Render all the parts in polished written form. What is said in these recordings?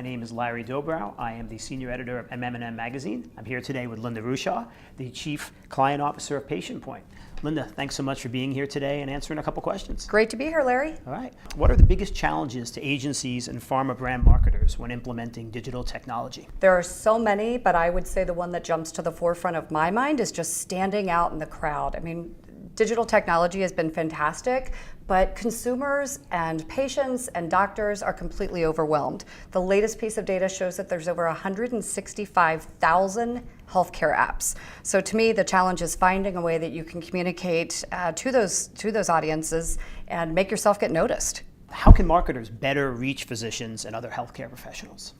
name is Larry Dobrow. I am the senior editor of MM+M magazine. I'm here today with Linda Ruschau, the chief client officer of PatientPoint. Linda, thanks so much for being here today and answering a couple questions. Great to be here, Larry. All right. What are the biggest challenges to agencies and pharma brand marketers when implementing digital technology? There are so many, but I would say the one that jumps to the forefront of my mind is just standing out in the crowd. I mean, digital technology has been fantastic, but consumers and patients and doctors are completely overwhelmed. The latest piece of data shows that there's over 165,000 healthcare apps. So to me, the challenge is finding a way that you can communicate to those audiences and make yourself get noticed. How can marketers better reach physicians and other healthcare professionals?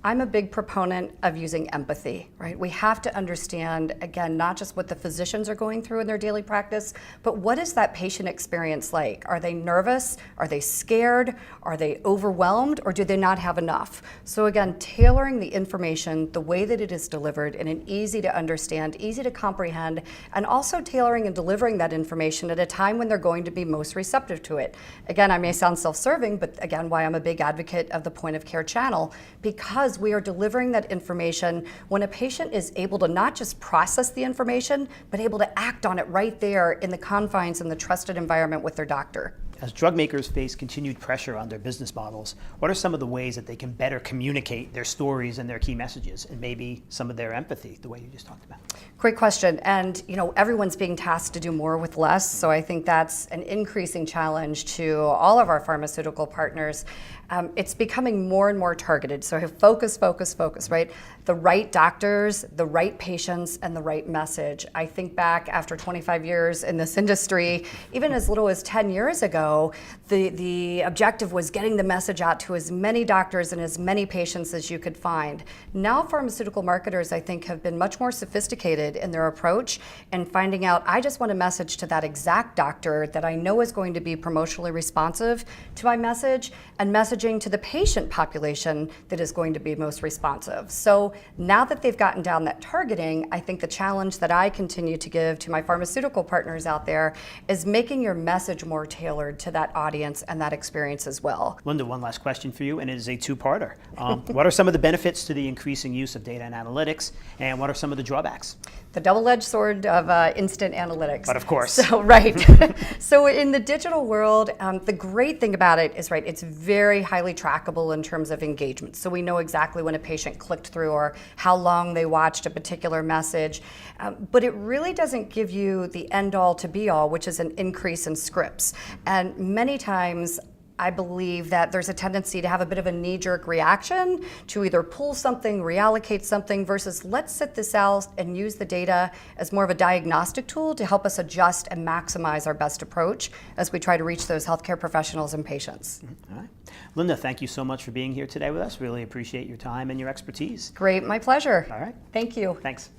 I'm a big proponent of using empathy, right? We have to understand, again, not just what the physicians are going through in their daily practice, but what is that patient experience like? Are they nervous? Are they scared? Are they overwhelmed? Or do they not have enough? So again, tailoring the information, the way that it is delivered in an easy to understand, easy to comprehend, and also tailoring and delivering that information at a time when they're going to be most receptive to it. Again, I may sound self-serving, but again, why I'm a big advocate of the point of care channel, because we are delivering that information when a patient is able to not just process the information, but able to act on it right there in the confines and the trusted environment with their doctor. As drug makers face continued pressure on their business models, what are some of the ways that they can better communicate their stories and their key messages, and maybe some of their empathy, the way you just talked about? Great question. And everyone's being tasked to do more with less, so I think that's an increasing challenge to all of our pharmaceutical partners. It's becoming more and more targeted, so focus, right? The right doctors, the right patients, and the right message. I think back after 25 years in this industry, even as little as 10 years ago, the objective was getting the message out to as many doctors and as many patients as you could find. Now pharmaceutical marketers, I think, have been much more sophisticated in their approach and finding out, I just want a message to that exact doctor that I know is going to be promotionally responsive to my message, and messaging to the patient population that is going to be most responsive. So now that they've gotten down that targeting, I think the challenge that I continue to give to my pharmaceutical partners out there is making your message more tailored to that audience and that experience as well. Linda, one last question for you, and it is a two-parter. What are some of the benefits to the increasing use of data and analytics, and what are some of the drawbacks? The double-edged sword of instant analytics. But of course. So, right. So in the digital world, the great thing about it is, right, it's very highly trackable in terms of engagement. So we know exactly when a patient clicked through or how long they watched a particular message. But it really doesn't give you the end-all to be-all, which is an increase in scripts. And many times, I believe that there's a tendency to have a bit of a knee-jerk reaction to either pull something, reallocate something, versus let's sit this out and use the data as more of a diagnostic tool to help us adjust and maximize our best approach as we try to reach those healthcare professionals and patients. All right. Linda, thank you so much for being here today with us. Really appreciate your time and your expertise. Great, my pleasure. All right. Thank you. Thanks.